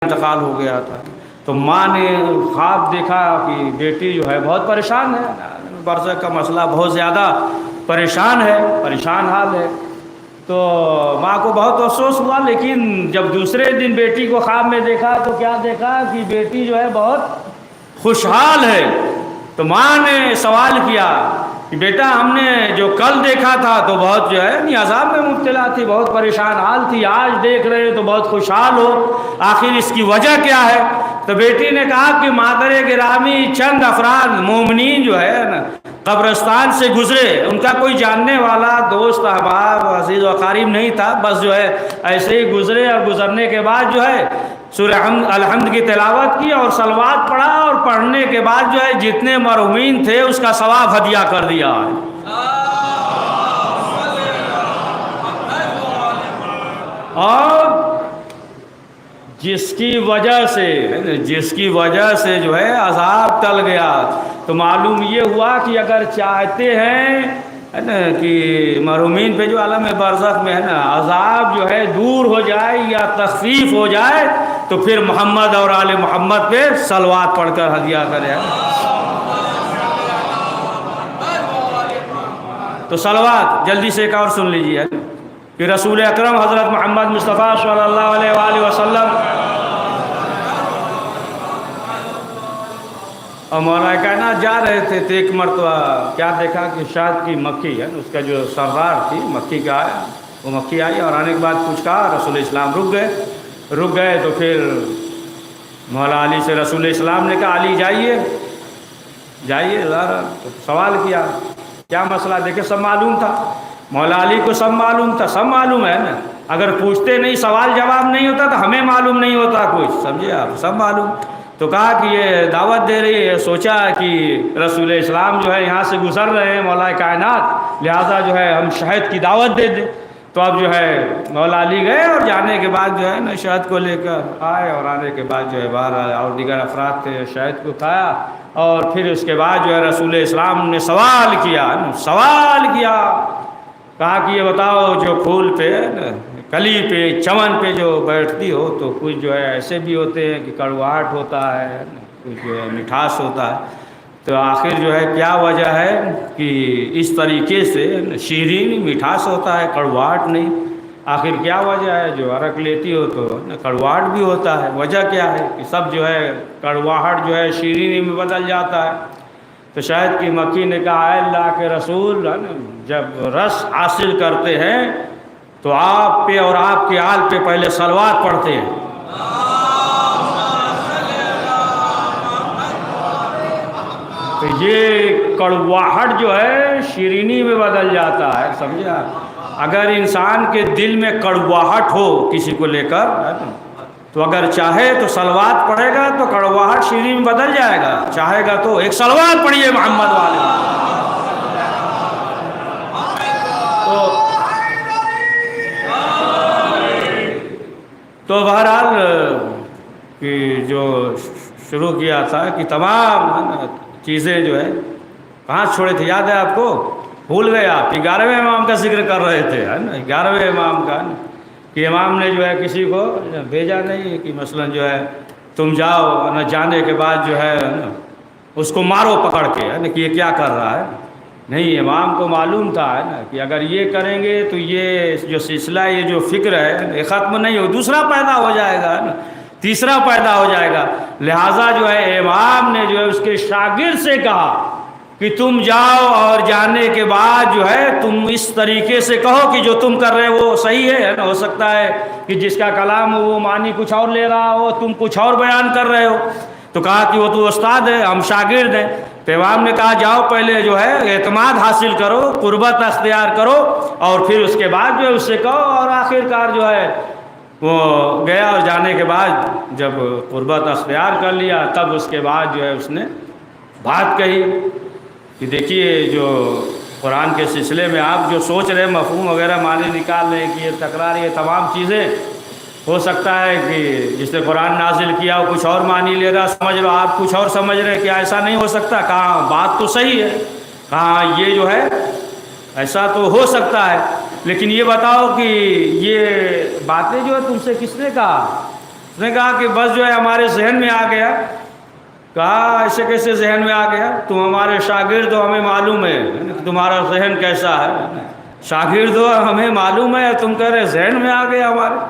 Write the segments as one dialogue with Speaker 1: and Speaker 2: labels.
Speaker 1: انتقال ہو گیا تھا، تو ماں نے خواب دیکھا کہ بیٹی جو ہے بہت پریشان ہے، برزخ کا مسئلہ بہت زیادہ پریشان حال ہے۔ تو ماں کو بہت افسوس ہوا، لیکن جب دوسرے دن بیٹی کو خواب میں دیکھا تو کیا دیکھا کہ بیٹی جو ہے بہت خوشحال ہے۔ تو ماں نے سوال کیا کہ بیٹا ہم نے جو کل دیکھا تھا تو بہت جو ہے عذاب میں مبتلا تھی، بہت پریشان حال تھی، آج دیکھ رہے تو بہت خوشحال ہو، آخر اس کی وجہ کیا ہے؟ تو بیٹی نے کہا کہ مادر گرامی چند افراد مومنین جو ہے نا قبرستان سے گزرے، ان کا کوئی جاننے والا دوست احباب عزیز و قریب نہیں تھا، بس جو ہے ایسے ہی گزرے، اور گزرنے کے بعد جو ہے سورہ الحمد کی تلاوت کی اور صلوات پڑھا، اور پڑھنے کے بعد جو ہے جتنے مرحومین تھے اس کا ثواب ہدیہ کر دیا۔ اور جس کی وجہ سے جو ہے عذاب ٹل گیا، تو معلوم یہ ہوا کہ اگر چاہتے ہیں ہے نا کہ مرحومین پہ جو عالم برزخ میں ہے نا عذاب جو ہے دور ہو جائے یا تخفیف ہو جائے، تو پھر محمد اور آل محمد پہ صلوات پڑھ کر ہدیہ کرے۔ تو صلوات جلدی سے ایک اور سن لیجیے کہ رسول اکرم حضرت محمد مصطفیٰ صلی اللہ علیہ وآلہ وسلم اور مولا کائنات جا رہے تھے، تو ایک مرتبہ کیا دیکھا کہ شاید کی مکھی ہے، اس کا جو سردار تھی مکھی کا آیا، وہ مکھی آئی اور آنے کے بعد کچھ کہا، رسول اسلام رک گئے تو پھر مولا علی سے رسول اسلام نے کہا علی جائیے ذرا، تو سوال کیا مسئلہ؟ دیکھیں سب معلوم تھا، مولا علی کو سب معلوم تھا، سب معلوم ہے نا، اگر پوچھتے نہیں سوال جواب نہیں ہوتا تو ہمیں معلوم نہیں ہوتا کچھ، سمجھے آپ، سب معلوم۔ تو کہا کہ یہ دعوت دے رہی ہے، سوچا کہ رسول اسلام جو ہے یہاں سے گزر رہے ہیں مولا کائنات، لہذا جو ہے ہم شہد کی دعوت دے دیں۔ تو اب جو ہے مولا علی گئے اور جانے کے بعد جو ہے نا شہد کو لے کر آئے، اور آنے کے بعد جو ہے باہر آئے اور دیگر افراد تھے، شہد کو کھایا، اور پھر اس کے بعد جو ہے رسول اسلام نے سوال کیا، کہا کہ یہ بتاؤ جو پھول پہ کلی پہ چمن پہ جو بیٹھتی ہو تو کچھ جو ہے ایسے بھی ہوتے ہیں کہ کڑواہٹ ہوتا ہے، کچھ جو ہے مٹھاس ہوتا ہے، تو آخر جو ہے کیا وجہ ہے کہ اس طریقے سے شیرین مٹھاس ہوتا ہے، کڑواہٹ نہیں؟ آخر کیا وجہ ہے؟ جو عرق لیتی ہو تو کڑواہٹ بھی ہوتا ہے، وجہ کیا ہے کہ سب جو ہے کڑواہٹ جو ہے شیرینی میں بدل جاتا ہے؟ تو شاید کی مکھی نے کہا اے اللہ کے رسول، جب رس حاصل کرتے ہیں تو آپ پہ اور آپ کے آل پہ پہلے صلوات پڑھتے ہیں۔ تو یہ کڑواہٹ جو ہے شیرینی میں بدل جاتا ہے، سمجھے آپ؟ اگر انسان کے دل میں کڑواہٹ ہو کسی کو لے کر تو اگر چاہے تو صلوات پڑھے گا تو کڑواہٹ شیرینی میں بدل جائے گا، چاہے گا تو ایک صلوات پڑھیے محمد والے۔ تو بہرحال کہ جو شروع کیا تھا کہ تمام چیزیں جو ہے کہاں چھوڑے تھے، یاد ہے آپ کو؟ بھول گئے آپ؟ 11ویں امام کا ذکر کر رہے تھے، ہے نا، 11ویں امام کا، کہ امام نے جو ہے کسی کو بھیجا نہیں کہ مثلا جو ہے تم جاؤ نہ، جانے کے بعد جو ہے اس کو مارو پکڑ کے، ہے نا، کہ یہ کیا کر رہا ہے۔ نہیں، امام کو معلوم تھا ہے نا کہ اگر یہ کریں گے تو یہ جو سلسلہ، یہ جو فکر ہے یہ ختم نہیں ہو، دوسرا پیدا ہو جائے گا، ہے نا، تیسرا پیدا ہو جائے گا۔ لہٰذا جو ہے امام نے جو ہے اس کے شاگرد سے کہا کہ تم جاؤ اور جانے کے بعد جو ہے تم اس طریقے سے کہو کہ جو تم کر رہے ہو وہ صحیح ہے نا، ہو سکتا ہے کہ جس کا کلام ہو وہ معنی کچھ اور لے رہا ہو، تم کچھ اور بیان کر رہے ہو۔ تو کہا کہ وہ تو استاد ہے، ہم شاگرد ہیں۔ تو امام نے کہا جاؤ پہلے جو ہے اعتماد حاصل کرو، قربت اختیار کرو، اور پھر اس کے بعد جو ہے اس سے کہو۔ اور آخر کار جو ہے وہ گیا، اور جانے کے بعد جب قربت اختیار کر لیا تب اس کے بعد جو ہے اس نے بات کہی کہ دیکھیے جو قرآن کے سلسلے میں آپ جو سوچ رہے مفہوم وغیرہ معنی نکال رہے کہ یہ تکرار، یہ تمام چیزیں ہو سکتا ہے کہ جس نے قرآن نازل کیا وہ کچھ اور معنی لے رہا، سمجھ لو آپ کچھ اور سمجھ رہے، کیا ایسا نہیں ہو سکتا؟ کہاں بات تو صحیح ہے، کہاں یہ جو ہے ایسا تو ہو سکتا ہے، لیکن یہ بتاؤ کہ یہ باتیں جو ہے تم سے کس نے کہا؟ اس نے کہا کہ بس جو ہے ہمارے ذہن میں آ گیا. کہا ایسے کیسے ذہن میں آ گیا؟ تم ہمارے شاگرد ہو، ہمیں معلوم ہے تمہارا ذہن کیسا ہے. شاگرد ہو، ہمیں معلوم ہے، تم کہہ رہے ذہن میں آ گیا ہمارے.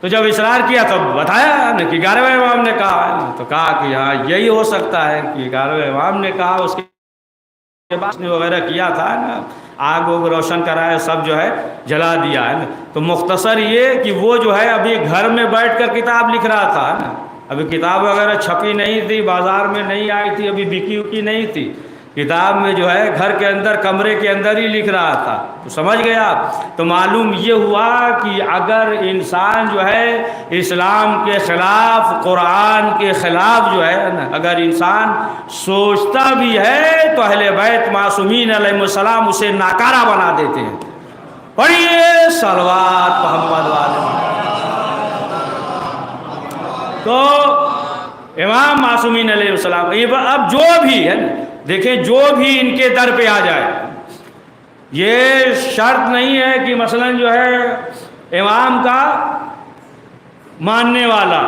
Speaker 1: تو جب اصرار کیا تو بتایا کہ 11ویں امام نے کہا. تو کہا کہ ہاں یہی ہو سکتا ہے کہ 11ویں امام نے کہا. اس کے بعد نے وغیرہ کیا تھا نا، آگ وگ روشن کرایا، سب جو ہے جلا دیا ہے نا. تو مختصر یہ کہ وہ جو ہے ابھی گھر میں بیٹھ کر کتاب لکھ رہا تھا نا. ابھی کتاب وغیرہ چھپی نہیں تھی، بازار میں نہیں آئی تھی، ابھی بکی وکی نہیں تھی. کتاب میں جو ہے گھر کے اندر کمرے کے اندر ہی لکھ رہا تھا. تو سمجھ گیا. تو معلوم یہ ہوا کہ اگر انسان جو ہے اسلام کے خلاف، قرآن کے خلاف جو ہے نا اگر انسان سوچتا بھی ہے تو اہل بیت معصومین علیہ السلام اسے ناکارہ بنا دیتے ہیں. پڑھیے صلوات محمد والے. تو امام معصومین علیہ السلام اب جو بھی ہے دیکھیں، جو بھی ان کے در پہ آ جائے، یہ شرط نہیں ہے کہ مثلا جو ہے امام کا ماننے والا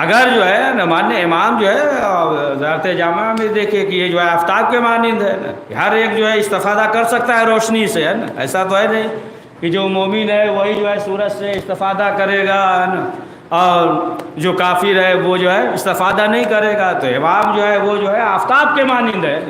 Speaker 1: اگر جو ہے نا ماننے، امام جو ہے ذات جامعہ میں دیکھے کہ یہ جو ہے آفتاب کے مانند ہے نا، ہر ایک جو ہے استفادہ کر سکتا ہے روشنی سے ہے نا. ایسا تو ہے نہیں کہ جو مومن ہے وہی جو ہے سورج سے استفادہ کرے گا ہے نا، اور جو کافر ہے وہ جو ہے استفادہ نہیں کرے گا. تو امام جو ہے وہ جو ہے آفتاب کے مانند ہے،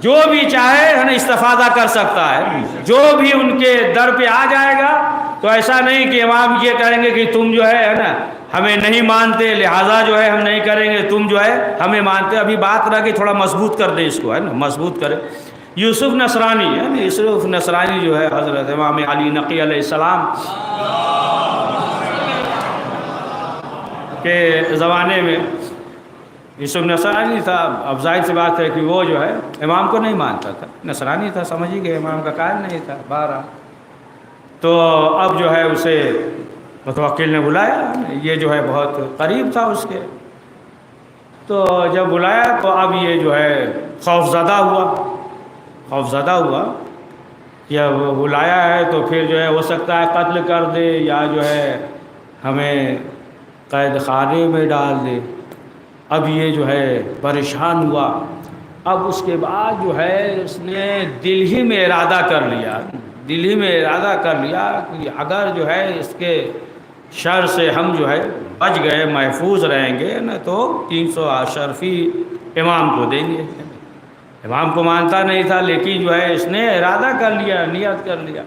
Speaker 1: جو بھی چاہے ہے نا استفادہ کر سکتا ہے. جو بھی ان کے در پہ آ جائے گا تو ایسا نہیں کہ امام یہ کہیں گے کہ تم جو ہے نا ہمیں نہیں مانتے لہٰذا جو ہے ہم نہیں کریں گے، تم جو ہے ہمیں مانتے. ابھی بات رہا کہ تھوڑا مضبوط کر دیں اس کو ہے نا، مضبوط کرے. یوسف نصرانی ہے نا، یوسف نصرانی جو ہے حضرت امام علی نقی علیہ السلام کے زمانے میں یوسف نصرانی تھا. اب ظاہر سی بات ہے کہ وہ جو ہے امام کو نہیں مانتا تھا، نصرانی تھا، سمجھ ہی گئے، امام کا قائل نہیں تھا. بارہ تو اب جو ہے اسے متوکل نے بلایا، یہ جو ہے بہت قریب تھا اس کے. تو جب بلایا تو اب یہ جو ہے خوف زدہ ہوا یا وہ بلایا ہے تو پھر جو ہے ہو سکتا ہے قتل کر دے یا جو ہے ہمیں قید خانے میں ڈال دے. اب یہ جو ہے پریشان ہوا. اب اس کے بعد جو ہے اس نے دل ہی میں ارادہ کر لیا کہ اگر جو ہے اس کے شر سے ہم جو ہے بچ گئے، محفوظ رہیں گے نا، تو 300 اشرفی امام کو دیں گے. امام کو مانتا نہیں تھا لیکن جو ہے اس نے ارادہ کر لیا، نیت کر لیا.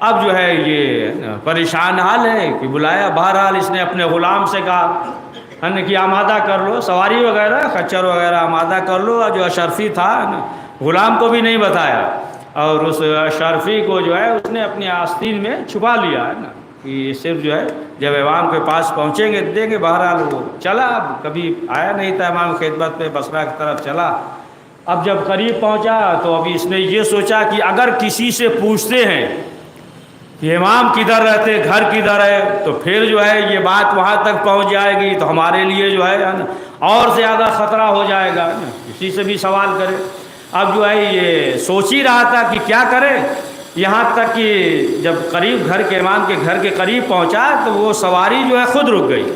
Speaker 1: اب جو ہے یہ پریشان حال ہے کہ بلایا. بہرحال اس نے اپنے غلام سے کہا کہ آمادہ کر لو سواری وغیرہ، خچر وغیرہ آمادہ کر لو. جو اشرفی تھا غلام کو بھی نہیں بتایا، اور اس اشرفی کو جو ہے اس نے اپنی آستین میں چھپا لیا ہے نا، کہ صرف جو ہے جب امام کے پاس پہنچیں گے دیں گے. بہرحال وہ چلا، اب کبھی آیا نہیں تھا امام خدمت پہ، بصرہ کی طرف چلا. اب جب قریب پہنچا تو ابھی اس نے یہ سوچا کہ اگر کسی سے پوچھتے ہیں کہ امام کدھر رہتے، گھر کدھر ہے، تو پھر جو ہے یہ بات وہاں تک پہنچ جائے گی تو ہمارے لیے جو ہے نا اور زیادہ خطرہ ہو جائے گا، کسی سے بھی سوال کرے. اب جو ہے یہ سوچ ہی رہا تھا کہ کیا کرے، یہاں تک کہ جب قریب گھر کے امام کے گھر کے قریب پہنچا تو وہ سواری جو ہے خود رک گئی.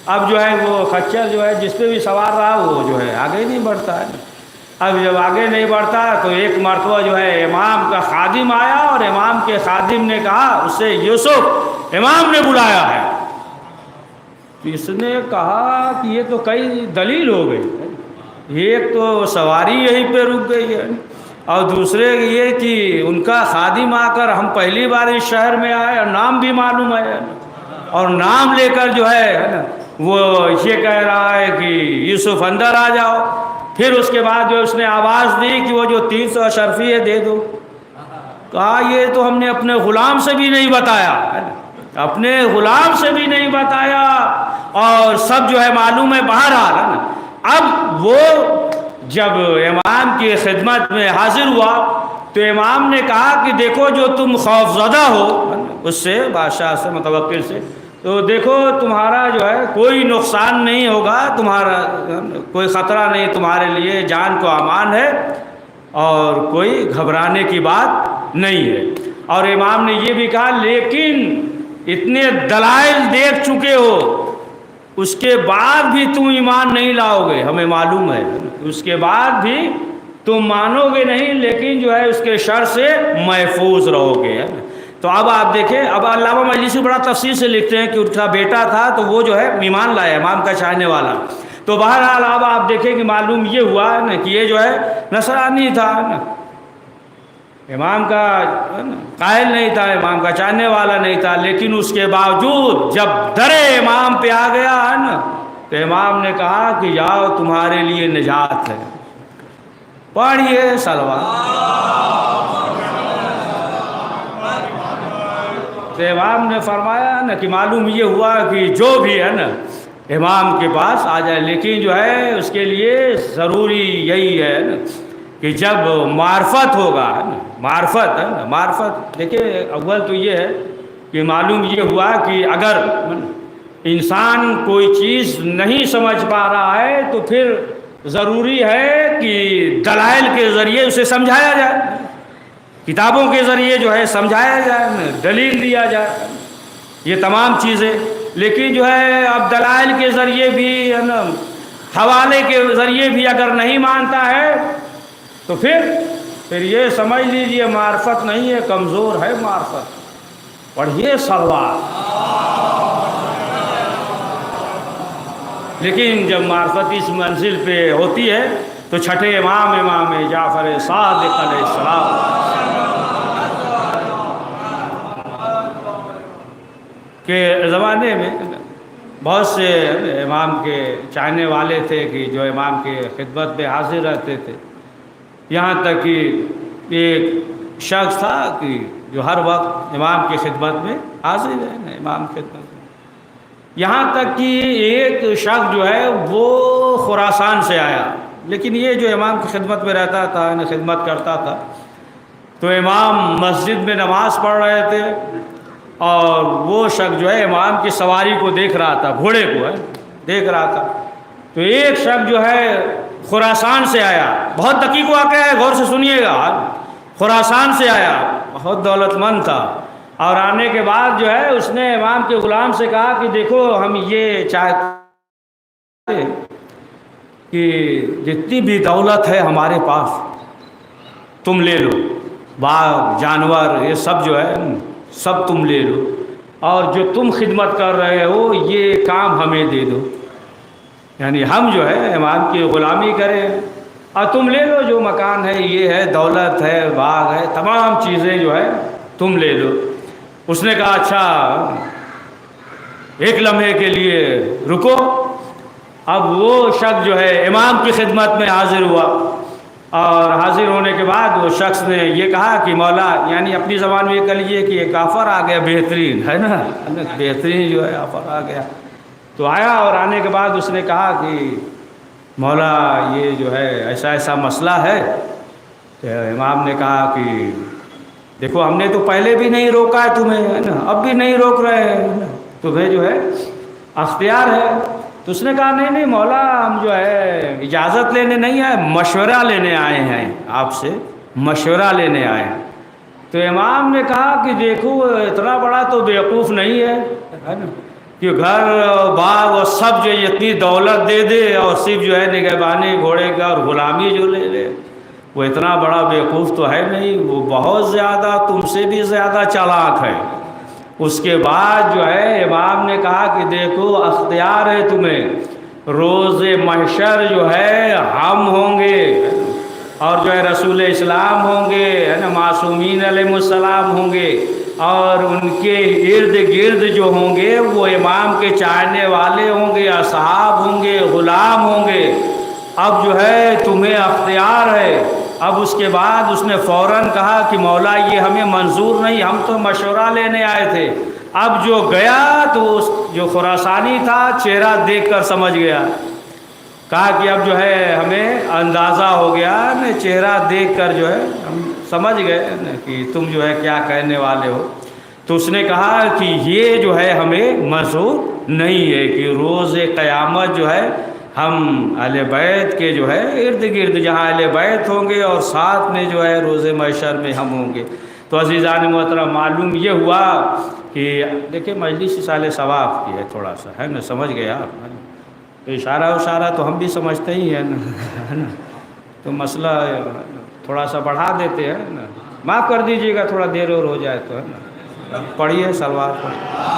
Speaker 1: اب جو ہے وہ خچر جو ہے جس پہ بھی سوار رہا وہ جو ہے آگے نہیں بڑھتا ہے. اب جب آگے نہیں بڑھتا تو ایک مرتبہ جو ہے امام کا خادم آیا اور امام کے خادم نے کہا اس سے یوسف امام نے بلایا ہے. اس نے کہا کہ یہ تو کئی دلیل ہو گئی، ایک تو سواری یہیں پہ رک گئی ہے اور دوسرے یہ کہ ان کا خادم آ کر ہم پہلی بار اس شہر میں آئے اور نام بھی معلوم ہے اور نام لے کر جو ہے نا وہ یہ کہہ رہا ہے کہ یوسف اندر آ جاؤ. پھر اس کے بعد جو اس نے آواز دی کہ وہ جو 300 اشرفی ہے دے دو. کہا یہ تو ہم نے اپنے غلام سے بھی نہیں بتایا، اپنے غلام سے بھی نہیں بتایا، اور سب جو ہے معلوم ہے بہرحال ہے نا. اب وہ جب امام کی خدمت میں حاضر ہوا تو امام نے کہا کہ دیکھو جو تم خوف زدہ ہو اس سے، بادشاہ سے، متوکل سے، تو دیکھو تمہارا جو ہے کوئی نقصان نہیں ہوگا، تمہارا کوئی خطرہ نہیں، تمہارے لیے جان کو امان ہے اور کوئی گھبرانے کی بات نہیں ہے. اور امام نے یہ بھی کہا لیکن اتنے دلائل دیکھ چکے ہو اس کے بعد بھی تم ایمان نہیں لاؤ گے، ہمیں معلوم ہے، اس کے بعد بھی تم مانو گے نہیں، لیکن جو ہے اس کے شر سے محفوظ رہو گے۔ تو اب آپ دیکھیں، اب علامہ مجلسی بڑا تفصیل سے لکھتے ہیں کہ اس کا بیٹا تھا تو وہ جو ہے ایمان لایا، امام کا چاہنے والا۔ تو بہرحال اب آپ دیکھیں کہ معلوم یہ ہوا نا کہ یہ جو ہے نصرانی تھا نا، امام کا قائل نہیں تھا، امام کا چاہنے والا نہیں تھا، لیکن اس کے باوجود جب در امام پہ آ گیا ہے نا تو امام نے کہا کہ جاؤ تمہارے لیے نجات ہے، پڑھیے صلوات۔ تو امام نے فرمایا نا کہ معلوم یہ ہوا کہ جو بھی ہے نا امام کے پاس آ جائے، لیکن جو ہے اس کے لیے ضروری یہی ہے نا کہ جب معرفت ہوگا، معرفت ہے نا، معرفت دیکھیں اول تو یہ ہے کہ معلوم یہ ہوا کہ اگر انسان کوئی چیز نہیں سمجھ پا رہا ہے تو پھر ضروری ہے کہ دلائل کے ذریعے اسے سمجھایا جائے، کتابوں کے ذریعے جو ہے سمجھایا جائے، دلیل دیا جائے، یہ تمام چیزیں۔ لیکن جو ہے اب دلائل کے ذریعے بھی ہے نا، حوالے کے ذریعے بھی اگر نہیں مانتا ہے تو پھر یہ سمجھ لیجئے معرفت نہیں ہے، کمزور ہے معرفت۔ پڑھیے صلوات۔ لیکن جب معرفت اس منزل پہ ہوتی ہے تو چھٹے امام جعفر صادق علیہ السلام کے زمانے میں بہت سے امام کے چاہنے والے تھے کہ جو امام کے خدمت میں حاضر رہتے تھے، یہاں تک کہ ایک شخص تھا کہ جو ہر وقت امام کی خدمت میں حاضر ہے، امام کی خدمت میں، یہاں تک کہ ایک شخص جو ہے وہ خراسان سے آیا، لیکن یہ جو امام کی خدمت میں رہتا تھا، خدمت کرتا تھا، تو امام مسجد میں نماز پڑھ رہے تھے اور وہ شخص جو ہے امام کی سواری کو دیکھ رہا تھا، گھوڑے کو ہے دیکھ رہا تھا۔ تو ایک شخص جو ہے خراسان سے آیا، بہت دقیق واقعہ ہے، غور سے سنیے گا، خراسان سے آیا، بہت دولت مند تھا، اور آنے کے بعد جو ہے اس نے امام کے غلام سے کہا کہ دیکھو ہم یہ چاہتے ہیں کہ جتنی بھی دولت ہے ہمارے پاس تم لے لو، باغ جانور یہ سب جو ہے سب تم لے لو، اور جو تم خدمت کر رہے ہو یہ کام ہمیں دے دو، یعنی ہم جو ہے امام کی غلامی کریں اور تم لے لو، جو مکان ہے یہ ہے، دولت ہے، باغ ہے، تمام چیزیں جو ہے تم لے لو۔ اس نے کہا اچھا ایک لمحے کے لیے رکو۔ اب وہ شخص جو ہے امام کی خدمت میں حاضر ہوا، اور حاضر ہونے کے بعد وہ شخص نے یہ کہا کہ مولا، یعنی اپنی زبان میں یہ کہہ لیجیے کہ ایک آفر آ گیا، بہترین ہے نا، بہترین جو ہے آفر آ گیا۔ تو آیا اور آنے کے بعد اس نے کہا کہ مولا یہ جو ہے ایسا ایسا مسئلہ ہے۔ تو امام نے کہا کہ دیکھو ہم نے تو پہلے بھی نہیں روکا ہے تمہیں، ہے نا، اب بھی نہیں روک رہے ہیں، تمہیں جو ہے اختیار ہے۔ تو اس نے کہا نہیں مولا، ہم جو ہے اجازت لینے نہیں آئے، مشورہ لینے آئے ہیں، آپ سے مشورہ لینے آئے ہیں۔ تو امام نے کہا کہ دیکھو اتنا بڑا تو بیوقوف نہیں ہے نا کہ گھر باغ اور سب جو اتنی دولت دے دے اور صرف جو ہے نگہبانی گھوڑے کا اور غلامی جو لے لے، وہ اتنا بڑا بیوقوف تو ہے نہیں، وہ بہت زیادہ تم سے بھی زیادہ چالاک ہے۔ اس کے بعد جو ہے امام نے کہا کہ دیکھو اختیار ہے تمہیں، روز محشر جو ہے ہم ہوں گے اور جو ہے رسول اسلام ہوں گے، ہے نا، معصومین علیہ السلام ہوں گے، اور ان کے ارد گرد جو ہوں گے وہ امام کے چاہنے والے ہوں گے، اصحاب ہوں گے، غلام ہوں گے۔ اب جو ہے تمہیں اختیار ہے۔ اب اس کے بعد اس نے فوراً کہا کہ مولا یہ ہمیں منظور نہیں، ہم تو مشورہ لینے آئے تھے۔ اب جو گیا تو اس جو خراسانی تھا چہرہ دیکھ کر سمجھ گیا، کہا کہ اب جو ہے ہمیں اندازہ ہو گیا، میں چہرہ دیکھ کر جو ہے ہم سمجھ گئے کہ تم جو ہے کیا کہنے والے ہو۔ تو اس نے کہا کہ یہ جو ہے ہمیں منظور نہیں ہے کہ روز قیامت جو ہے ہم اہل بیت کے جو ہے ارد گرد جہاں اہل بیت ہوں گے اور ساتھ میں جو ہے روز محشر میں ہم ہوں گے۔ تو عزیزان محترم معلوم یہ ہوا کہ دیکھیں مجلس سال ثواب کی ہے، تھوڑا سا ہے نا، سمجھ گئے آپ، تو اشارہ تو ہم بھی سمجھتے ہی ہیں نا، ہے نا، تو مسئلہ تھوڑا سا بڑھا دیتے ہیں نا، معاف کر دیجیے گا تھوڑا دیر اور ہو جائے تو، ہے نا، پڑھیے سلوات پڑھیے۔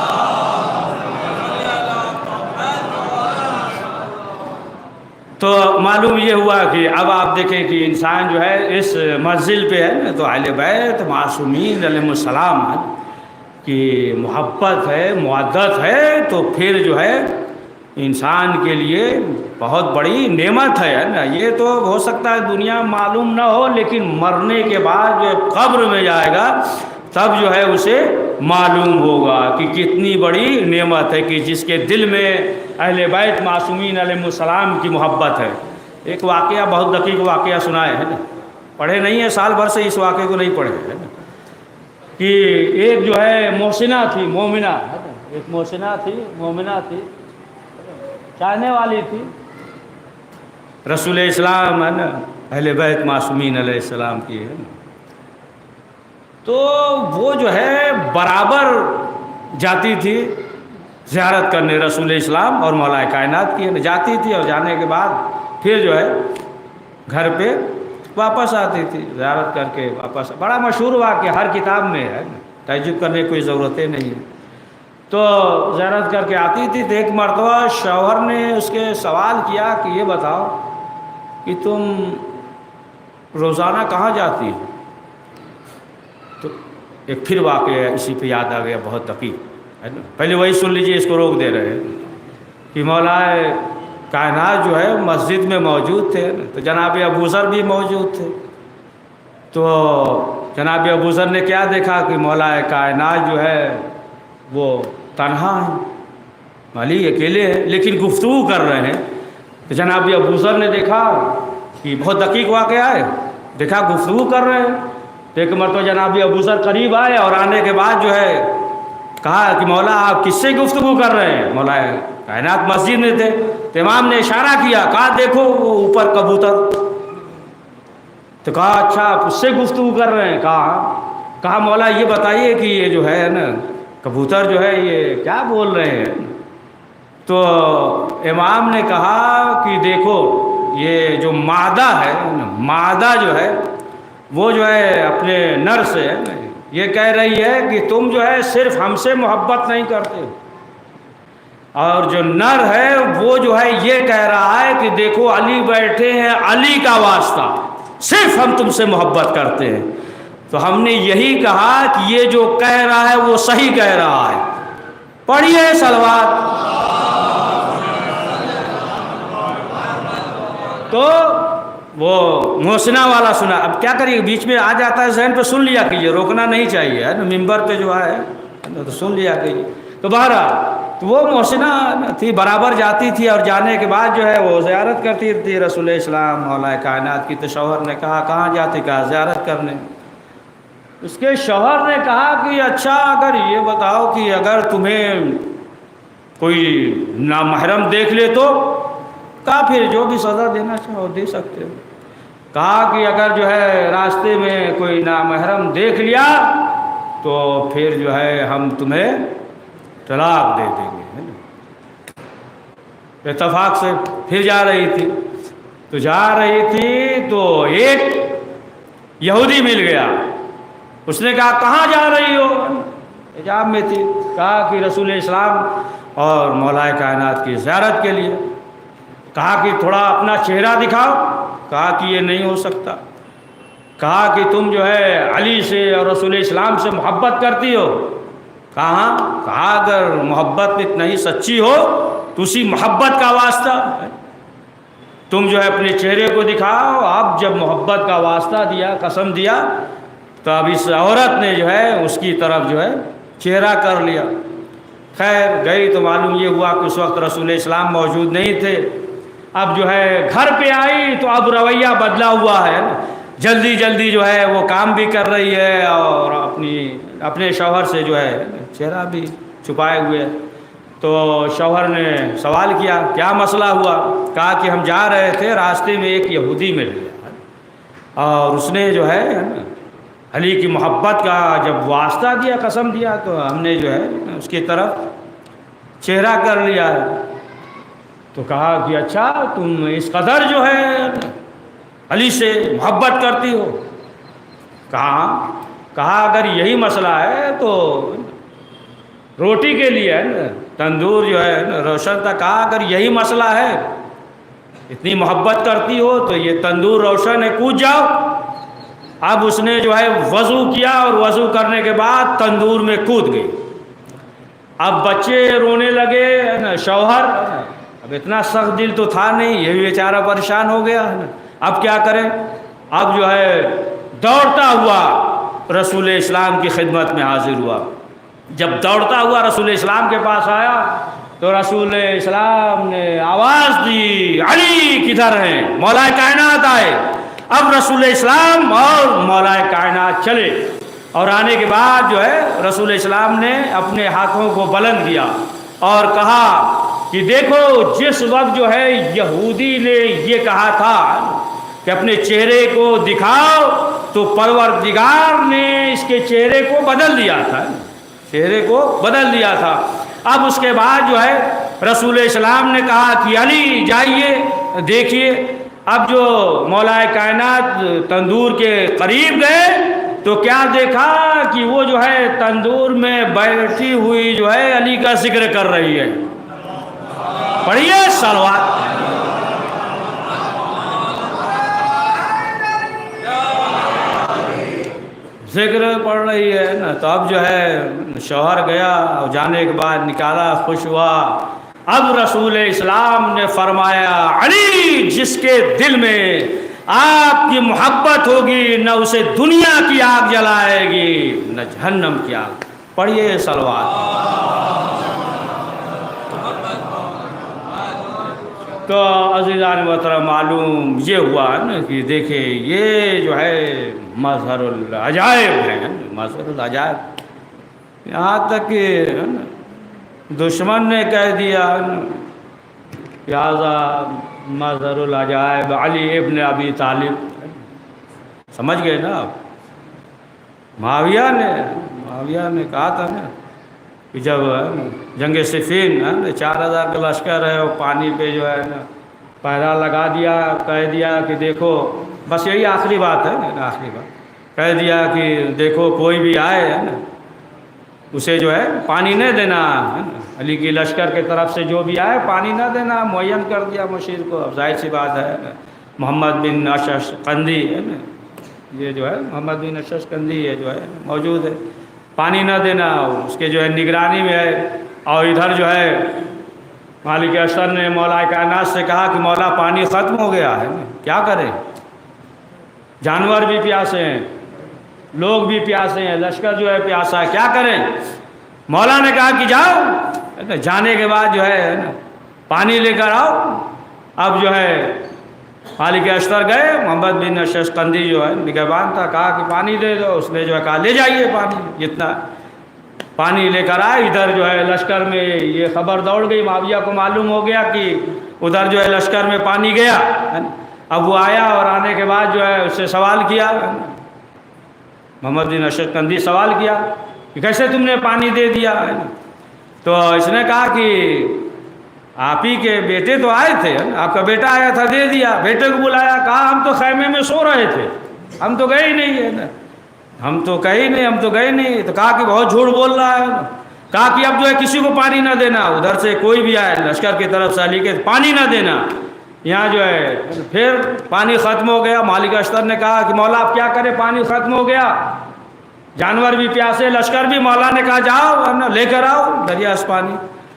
Speaker 1: تو معلوم یہ ہوا کہ اب آپ دیکھیں کہ انسان جو ہے اس منزل پہ ہے نا، تو اہل بیت معصومین علیہ السلام ہے کہ محبت ہے، مودت ہے، تو پھر جو ہے انسان کے لیے بہت بڑی نعمت ہے نا۔ یہ تو ہو سکتا ہے دنیا معلوم نہ ہو، لیکن مرنے کے بعد جو قبر میں جائے گا تب جو ہے اسے معلوم ہوگا کہ کتنی بڑی نعمت ہے کہ جس کے دل میں اہل بیت معصومین علیہ السلام کی محبت ہے۔ ایک واقعہ، بہت دقیق واقعہ سنائے ہے نا، پڑھے نہیں ہیں، سال بھر سے اس واقعے کو نہیں پڑھے ہے نا، کہ ایک جو ہے محسنہ تھی، مومنہ، ایک محسنہ تھی، مومنہ تھی، چاہنے والی تھی رسول اسلام ہے نا، اہل بیت معصومین علیہ السلام کی ہے نا، تو وہ جو ہے برابر جاتی تھی زیارت کرنے رسول اسلام اور مولا کائنات کی، جاتی تھی، اور جانے کے بعد پھر جو ہے گھر پہ واپس آتی تھی، زیارت کر کے واپس۔ بڑا مشہور واقعہ، ہر کتاب میں ہے، تعجب کرنے کی کوئی ضرورتیں نہیں ہے۔ تو زیارت کر کے آتی تھی، تو ایک مرتبہ شوہر نے اس کے سوال کیا کہ یہ بتاؤ کہ تم روزانہ کہاں جاتی ہو؟ تو ایک پھر واقعہ اسی پہ یاد آ گیا، بہت دقیق ہے نا، پہلے وہی سن لیجئے، اس کو روک دے رہے ہیں کہ مولا کائنات جو ہے مسجد میں موجود تھے، تو جناب ابوذر بھی موجود تھے، تو جناب ابوذر نے کیا دیکھا کہ مولا کائنات جو ہے وہ تنہا ہیں، علی اکیلے ہیں، لیکن گفتگو کر رہے ہیں۔ تو جناب ابوذر نے دیکھا کہ بہت دقیق واقعہ ہے، دیکھا گفتگو کر رہے ہیں، تو ایک مرتبہ جناب ابوذر قریب آئے، اور آنے کے بعد جو ہے کہا کہ مولا آپ کس سے گفتگو کر رہے ہیں؟ مولا کائنات مسجد میں تھے، تو امام نے اشارہ کیا، کہا دیکھو وہ اوپر کبوتر، تو کہا اچھا آپ اس سے گفتگو کر رہے ہیں؟ کہا مولا یہ بتائیے کہ یہ جو ہے نا کبوتر جو ہے یہ کیا بول رہے ہیں؟ تو امام نے کہا کہ دیکھو یہ جو مادہ ہے، مادہ جو ہے وہ جو ہے اپنے نر سے یہ کہہ رہی ہے کہ تم جو ہے صرف ہم سے محبت نہیں کرتے، اور جو نر ہے وہ جو ہے یہ کہہ رہا ہے کہ دیکھو علی بیٹھے ہیں، علی کا واسطہ صرف ہم تم سے محبت کرتے ہیں۔ تو ہم نے یہی کہا کہ یہ جو کہہ رہا ہے وہ صحیح کہہ رہا ہے، پڑھیے صلوات۔ تو وہ محسنہ والا سنا، اب کیا کریے، بیچ میں آ جاتا ہے ذہن پہ، سن لیا کیجیے، روکنا نہیں چاہیے ہے نا، ممبر پہ جو ہے تو سن لیا کیجیے۔ تو بہرحال تو وہ محسنہ تھی، برابر جاتی تھی، اور جانے کے بعد جو ہے وہ زیارت کرتی تھی رسول اسلام مولا کائنات کی۔ تو شوہر نے کہا کہاں جاتی؟ کہا زیارت کرنے۔ اس کے شوہر نے کہا کہ اچھا اگر یہ بتاؤ کہ اگر تمہیں کوئی نامحرم دیکھ لے تو؟ کہا پھر جو بھی سزا دینا چاہو دے سکتے ہو۔ کہا کہ اگر جو ہے راستے میں کوئی نامحرم دیکھ لیا تو پھر جو ہے ہم تمہیں طلاق دے دیں گے۔ اتفاق سے پھر جا رہی تھی، تو جا رہی تھی تو ایک یہودی مل گیا، اس نے کہا کہاں جا رہی ہو؟ حجاب میں تھی۔ کہا کہ رسول اسلام اور مولا کائنات کی زیارت کے لیے۔ کہا کہ تھوڑا اپنا چہرہ دکھاؤ۔ کہا کہ یہ نہیں ہو سکتا۔ کہا کہ تم جو ہے علی سے اور رسول اسلام سے محبت کرتی ہو؟ کہا اگر محبت اتنا ہی سچی ہو تو اسی محبت کا واسطہ تم جو ہے اپنے چہرے کو دکھاؤ۔ اب جب محبت کا واسطہ دیا، قسم دیا، تو اب اس عورت نے جو ہے اس کی طرف جو ہے چہرہ کر لیا۔ خیر گئی تو معلوم یہ ہوا کہ اس وقت رسول اسلام موجود نہیں تھے۔ اب جو ہے گھر پہ آئی تو اب رویہ بدلا ہوا ہے، جلدی جلدی جو ہے وہ کام بھی کر رہی ہے اور اپنے شوہر سے جو ہے چہرہ بھی چھپائے ہوئے۔ تو شوہر نے سوال کیا کیا مسئلہ ہوا؟ کہا کہ ہم جا رہے تھے، راستے میں ایک یہودی مل گیا اور اس نے جو ہے علی کی محبت کا جب واسطہ دیا، قسم دیا، تو ہم نے جو ہے اس کی طرف چہرہ کر لیا ہے۔ تو کہا کہ اچھا تم اس قدر جو ہے علی سے محبت کرتی ہو؟ کہا اگر یہی مسئلہ ہے تو روٹی کے لیے ہے نا تندور جو ہے روشن تھا، کہا اگر یہی مسئلہ ہے، اتنی محبت کرتی ہو تو یہ تندور روشن ہے، کود جاؤ۔ اب اس نے جو ہے وضو کیا اور وضو کرنے کے بعد تندور میں کود گئی۔ اب بچے رونے لگے ہے نا، شوہر اب اتنا سخت دل تو تھا نہیں، یہ بھی بیچارہ پریشان ہو گیا ہے نا، اب کیا کریں؟ اب جو ہے دوڑتا ہوا رسول اسلام کی خدمت میں حاضر ہوا۔ جب دوڑتا ہوا رسول اسلام کے پاس آیا تو رسول اسلام نے آواز دی، علی کدھر ہیں؟ مولا کائنات آئے۔ اب رسول اسلام اور مولا کائنات چلے، اور آنے کے بعد جو ہے رسول اسلام نے اپنے ہاتھوں کو بلند کیا اور کہا کہ دیکھو جس وقت جو ہے یہودی نے یہ کہا تھا کہ اپنے چہرے کو دکھاؤ، تو پروردگار نے اس کے چہرے کو بدل دیا تھا، چہرے کو بدل دیا تھا۔ اب اس کے بعد جو ہے رسول اسلام نے کہا کہ علی جائیے دیکھیے۔ اب جو مولا کائنات تندور کے قریب گئے تو کیا دیکھا کہ وہ جو ہے تندور میں بیٹھی ہوئی جو ہے علی کا ذکر کر رہی ہے۔ پڑھیے صلوات۔ ذکر پڑھ رہی ہے نا، تو اب جو ہے شوہر گیا اور جانے کے بعد نکالا، خوش ہوا۔ اب رسول اسلام نے فرمایا علی جس کے دل میں آپ کی محبت ہوگی نہ اسے دنیا کی آگ جلائے گی نہ جہنم کی آگ۔ پڑھیے صلوات۔ تو عزیزان محترم معلوم یہ ہوا نا کہ دیکھیں یہ جو ہے مظہر العجائب ہے، مظہر العجائب۔ یہاں تک کہ دشمن نے کہہ دیا لہذا مظہر العجائب علی ابن ابی طالب۔ سمجھ گئے نا آپ؟ معاویہ نے کہا تھا نا کہ جب جنگ صفین 4000 کا لشکر ہے اور پانی پہ جو ہے نا پہرا لگا دیا، کہہ دیا کہ دیکھو، بس یہی آخری بات ہے نا، آخری بات کہہ دیا کہ دیکھو کوئی بھی آئے ہے نا اسے جو ہے پانی نہیں دینا ہے نا، علی کی لشکر کی طرف سے جو بھی آئے پانی نہ دینا، معین کر دیا مشیر کو۔ اب ظاہر سی بات ہے نا، محمد بن اشش قندی ہے نا، یہ جو ہے محمد بن اشش قندی ہے جو ہے موجود ہے، پانی نہ دینا اس کے جو ہے نگرانی میں ہے۔ اور ادھر جو ہے مالک اشتر نے مولا کائنات سے کہا کہ مولا پانی ختم ہو گیا ہے نا، کیا کریں؟ جانور بھی پیاسے ہیں، لوگ بھی پیاسے ہیں، لشکر جو ہے پیاسا ہے، کیا کریں؟ مولا نے کہا کہ جاؤ، جانے کے بعد جو ہے نا پانی لے کر آؤ۔ اب جو ہے مالک اشتر گئے، محمد بن اشش قندی جو ہے نگہبان تھا، کہا کہ پانی دے دو، اس نے جو ہے کہا لے جائیے پانی، جتنا پانی لے کر آئے۔ ادھر جو ہے لشکر میں یہ خبر دوڑ گئی، معاویہ کو معلوم ہو گیا کہ ادھر جو ہے لشکر میں پانی گیا۔ اب وہ آیا اور آنے کے بعد جو ہے اس سے سوال کیا، محمد بن اشش قندی سوال کیا کہ کیسے تم نے پانی دے دیا؟ تو اس نے کہا کہ آپ ہی کے بیٹے تو آئے تھے، آپ کا بیٹا آیا تھا دے دیا۔ بیٹے کو بلایا، کہا ہم تو خیمے میں سو رہے تھے، ہم تو گئے ہی نہیں ہے نا، ہم تو گئے نہیں۔ تو کہا کہ بہت جھوٹ بول رہا ہے۔ کہا کہ اب جو ہے کسی کو پانی نہ دینا، ادھر سے کوئی بھی آئے لشکر کی طرف سے علی کے پانی نہ دینا۔ یہاں جو ہے پھر پانی ختم ہو گیا۔ مالک اشتر نے کہا کہ مولا آپ کیا کریں، پانی ختم ہو گیا، جانور بھی پیاسے، لشکر بھی۔ مولا نے کہا جاؤ لے کر آؤ دریا سے پانی۔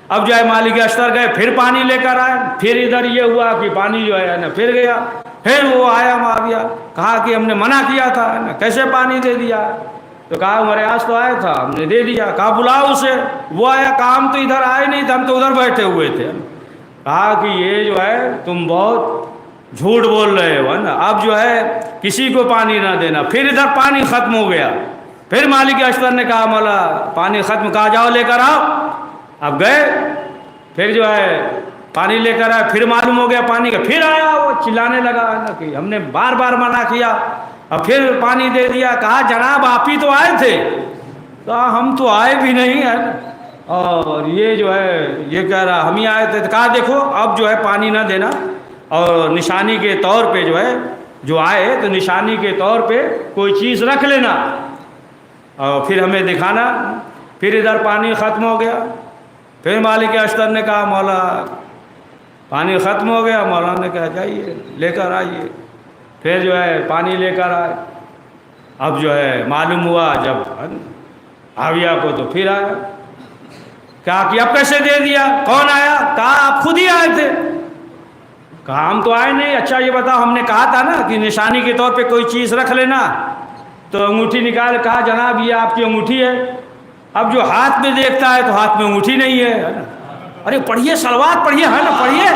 Speaker 1: اب جو ہے مالک اشتر گئے، پھر پانی لے کر آئے۔ پھر ادھر یہ ہوا کہ پانی جو ہے نا پھر گیا۔ پھر وہ آیا معاویہ، کہا کہ ہم نے منع کیا تھا نا، کیسے پانی دے دیا؟ تو کہا ہمارے آس تو آیا تھا، ہم نے دے دیا۔ کہا بلاؤ اسے۔ وہ آیا، کہا ہم تو ادھر آئے نہیں تھے، ہم تو ادھر بیٹھے ہوئے تھے۔ کہا کہ یہ جو ہے تم بہت جھوٹ بول رہے ہو نا، اب جو ہے کسی کو پانی نہ دینا۔ پھر ادھر پانی ختم ہو گیا۔ پھر مالک اشتر نے کہا مولا پانی ختم، کہا جاؤ لے کر آؤ۔ اب گئے، پھر جو ہے پانی لے کر آئے، پھر معلوم ہو گیا پانی کا، پھر آیا وہ چلانے لگا نا کہ ہم نے بار بار منع کیا اب پھر پانی دے دیا. کہا جناب آپ ہی تو آئے تھے. کہا ہم تو آئے بھی نہیں ہیں, اور یہ جو ہے یہ کہہ رہا ہم ہی آئے تھے. کہا دیکھو اب جو ہے پانی نہ دینا, اور نشانی کے طور پہ جو ہے جو آئے تو نشانی کے طور پہ کوئی چیز رکھ لینا اور پھر ہمیں دکھانا. پھر ادھر پانی ختم ہو گیا. پھر مالک اشتر نے کہا مولا پانی ختم ہو گیا. مولانا نے کہا جائیے لے کر آئیے. پھر جو ہے پانی لے کر آئے. اب جو ہے معلوم ہوا جب حاویہ کو تو پھر آیا. کہا کہ اب کیسے دے دیا, کون آیا؟ کہا آپ خود ہی آئے تھے. کہا ہم تو آئے نہیں. اچھا یہ بتاؤ ہم نے کہا تھا نا کہ نشانی کے طور پہ کوئی چیز رکھ لینا. تو انگوٹھی نکال. کہا جناب یہ آپ کی انگوٹھی ہے. اب جو ہاتھ میں دیکھتا ہے تو ہاتھ میں انگوٹھی نہیں ہے. ارے پڑھیے صلوات پڑھیے, ہے نا پڑھیے.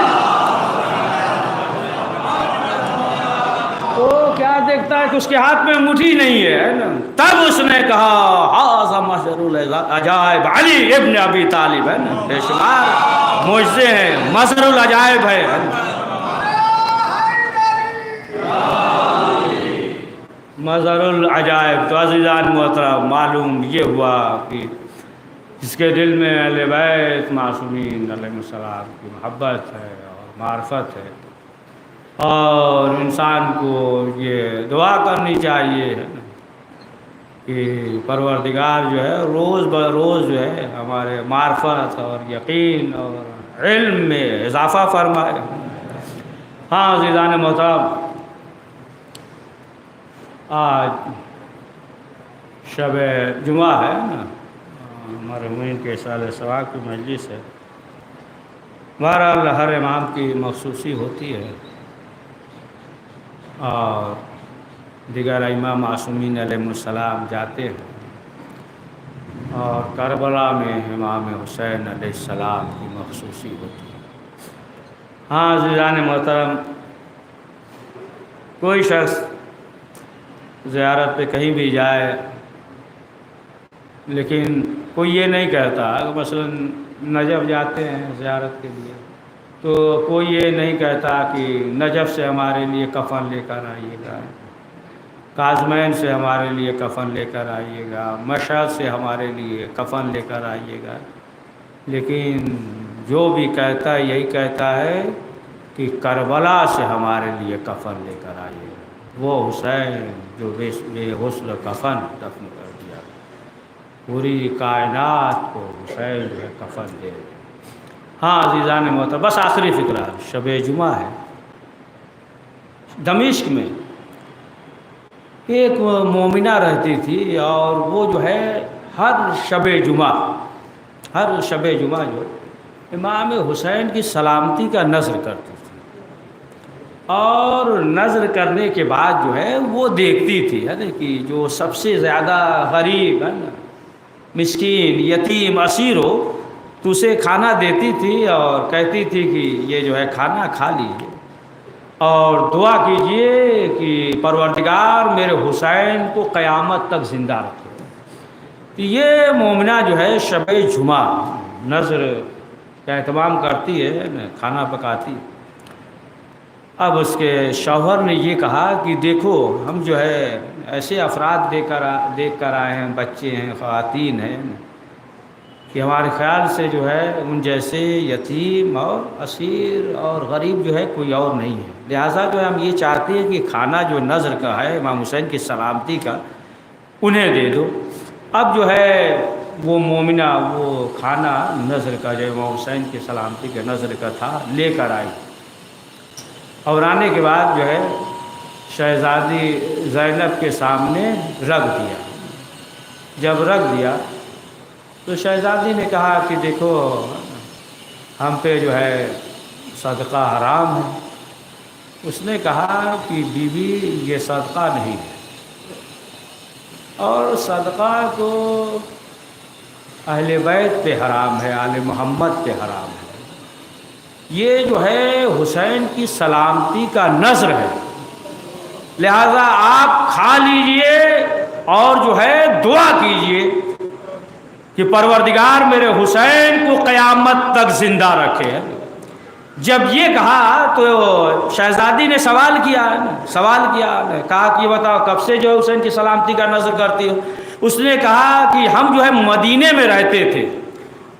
Speaker 1: تو کیا دیکھتا ہے کہ اس کے ہاتھ میں انگوٹھی نہیں ہے نا. تب اس نے کہا ھذا مظہر العجائب علی ابن ابی طالب, ہے نا بے شمار معجزے ہیں, مظہر العجائب ہے. مظہر العجائب. تو عزیزان محترم معلوم یہ ہوا کہ جس کے دل میں اہل بیت معصومین علیہ السلام کی محبت ہے اور معرفت ہے, اور انسان کو یہ دعا کرنی چاہیے کہ پروردگار جو ہے روز بروز جو ہے ہمارے معرفت اور یقین اور علم میں اضافہ فرمائے. ہاں عزیزان محترم, آج شب جمعہ ہے نا, مرحومین کے سال ثواب کی مجلس ہے. بہرحال ہر امام کی مخصوصی ہوتی ہے, اور دیگر ائمہ معصومین علیہ السلام جاتے ہیں, اور کربلا میں امام حسین علیہ السلام کی مخصوصی ہوتی ہے. ہاں عزیزان محترم, کوئی شخص زیارت پہ کہیں بھی جائے لیکن کوئی یہ نہیں کہتا, مثلا نجف جاتے ہیں زیارت کے لیے تو کوئی یہ نہیں کہتا کہ نجف سے ہمارے لیے کفن لے کر آئیے گا, کاظمین سے ہمارے لیے کفن لے کر آئیے گا, مشہد سے ہمارے لیے کفن لے کر آئیے گا. لیکن جو بھی کہتا ہے یہی کہتا ہے کہ کربلا سے ہمارے لیے کفن لے کر آئیے گا. وہ حسین جو بے غسل کفن دفن کر دیا, پوری کائنات کو حسین جو ہے کفن دے. ہاں عزیزان محترم, بس آخری فکرہ شب جمعہ ہے. دمشق میں ایک مومنہ رہتی تھی, اور وہ جو ہے ہر شب جمعہ جو امام حسین کی سلامتی کا نذر کرتی تھی, اور نذر کرنے کے بعد جو ہے وہ دیکھتی تھی ہے نا کہ جو سب سے زیادہ غریب ہے نا, مسکین, یتیم, اسیر ہو تو اسے کھانا دیتی تھی اور کہتی تھی کہ یہ جو ہے کھانا کھا لیجیے اور دعا کیجئے کہ پروردگار میرے حسین کو قیامت تک زندہ رکھے. یہ مومنہ جو ہے شب جمعہ نذر کا اہتمام کرتی ہے, کھانا پکاتی. اب اس کے شوہر نے یہ کہا کہ دیکھو ہم جو ہے ایسے افراد دیکھ کر آئے ہیں, بچے ہیں, خواتین ہیں, کہ ہمارے خیال سے جو ہے ان جیسے یتیم اور اسیر اور غریب جو ہے کوئی اور نہیں ہے. لہٰذا جو ہے ہم یہ چاہتے ہیں کہ کھانا جو نذر کا ہے امام حسین کی سلامتی کا انہیں دے دو. اب جو ہے وہ مومنہ وہ کھانا نذر کا جو امام حسین کی سلامتی کے نذر کا تھا لے کر آئی, اور آنے کے بعد جو ہے شہزادی زینب کے سامنے رکھ دیا. جب رکھ دیا تو شہزادی نے کہا کہ دیکھو ہم پہ جو ہے صدقہ حرام ہے. اس نے کہا کہ بیوی یہ صدقہ نہیں ہے, اور صدقہ تو اہل بیت پہ حرام ہے, آل محمد پہ حرام ہے. یہ جو ہے حسین کی سلامتی کا نذر ہے, لہذا آپ کھا لیجئے اور جو ہے دعا کیجئے کہ پروردگار میرے حسین کو قیامت تک زندہ رکھے. جب یہ کہا تو شہزادی نے سوال کیا، کہا کہ یہ بتاؤ کب سے جو ہے حسین کی سلامتی کا نذر کرتی ہو؟ اس نے کہا کہ ہم جو ہے مدینے میں رہتے تھے،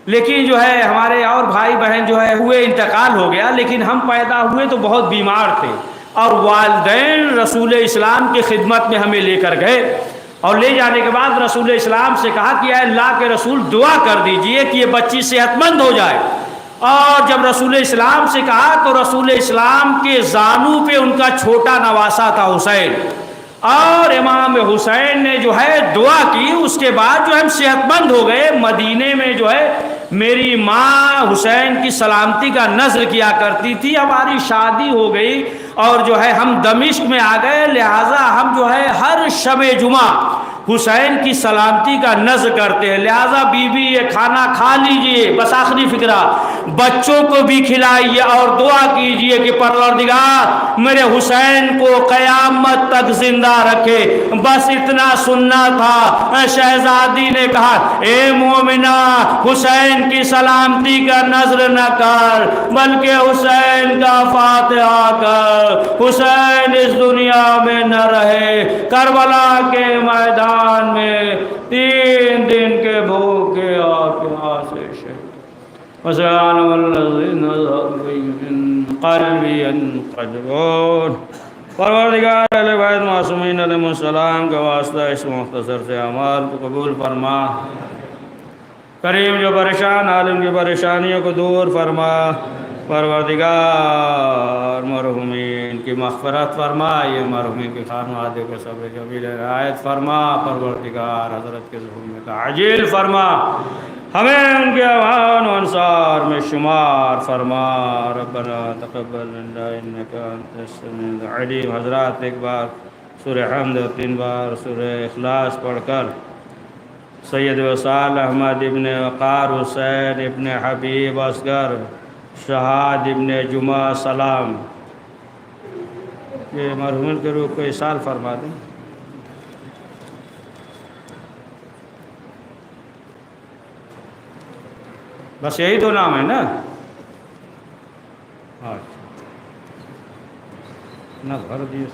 Speaker 1: لیکن جو ہے ہمارے اور بھائی بہن جو ہے ہوئے انتقال ہو گیا، لیکن ہم پیدا ہوئے تو بہت بیمار تھے، اور والدین رسول اسلام کی خدمت میں ہمیں لے کر گئے، اور لے جانے کے بعد رسول اسلام سے کہا کہ اے اللہ کے رسول دعا کر دیجئے کہ یہ بچی صحت مند ہو جائے۔ اور جب رسول اسلام سے کہا تو رسول اسلام کے زانو پہ ان کا چھوٹا نواسا تھا حسین، اور امام حسین نے جو ہے دعا کی، اس کے بعد جو ہم صحت مند ہو گئے۔ مدینے میں جو ہے میری ماں حسین کی سلامتی کا نذر کیا کرتی تھی، ہماری شادی ہو گئی اور جو ہے ہم دمشق میں آ گئے، لہٰذا ہم جو ہے ہر شب جمعہ حسین کی سلامتی کا نذر کرتے ہیں، لہٰذا بی بی یہ کھانا کھا لیجئے، بس آخری فکرہ بچوں کو بھی کھلائیے اور دعا کیجئے کہ پروردگار میرے حسین کو قیامت تک زندہ رکھے، بس اتنا سننا تھا۔ شہزادی نے کہا اے مومنہ حسین کی سلامتی کا نذر نہ کر بلکہ حسین کا فاتحہ کر، حسین اس دنیا میں نہ رہے، کربلا کے میدان میں 3 دن کے بھوکے اور پیاسے شہید، وسلام الذین من قلبی ينقلبون۔ پروردگار اہل بیت معصومین علیہ السلام کا واسطہ اس مختصر سے اعمال کو قبول فرما، کریم جو پریشان عالم کی پریشانیوں کو دور فرما، پروردگار مرحومین کی مغفرت فرما، یہ مرحومین کے خانوادے کو صبر جمیل رعایت فرما، پروردگار حضرت کے ظہور میں تعجیل فرما، ہمیں ان کے اعوان و انصار میں شمار فرما، ربنا تقبل منا انک انت السمیع العلیم۔ حضرات ایک بار سورہ حمد اور 3 بار سورہ اخلاص پڑھ کر سید وصال احمد ابن وقار حسین ابن حبیب اصغر شہاد ابن جمعہ سلام یہ مرحومین کے روح کو ایصال فرما دیں۔ بس یہی 2 نام ہے نا؟ نہ بھر دیے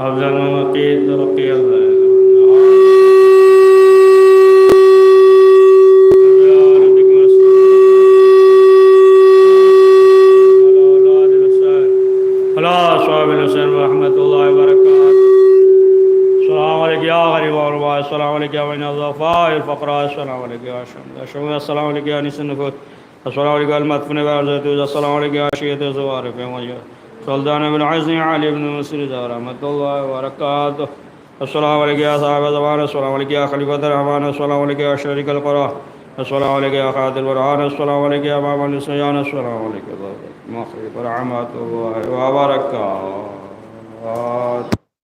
Speaker 1: افضل مقید رقی اللہ صاحب الحسین رحمۃ اللہ وبرکاتہ۔ السلام علیکم یا غریب الغرباء، السلام علیکم یا بین الضعفاء الفقراء، السلام علیکم یا شمس، السلام علیکم یا انیس النفوس، السلام علیکم المدفون والزیتوز، السلام علیکم یا شیعۃ الزوارف سلطان بن عزی علی بن مسرد رحمۃ اللہ وبرکاتہ۔ السلام علیکم یا صاحب زمان، السلام علیکم یا خلیفۃ الرحمان، السلام علیکم یا شریک القرآن، السلام علیکم یا خاطر البرہان، السلام علیکم یا امام النسیان، السلام علیکم مغفرۃ ورحمۃ اللہ وبرکاتہ۔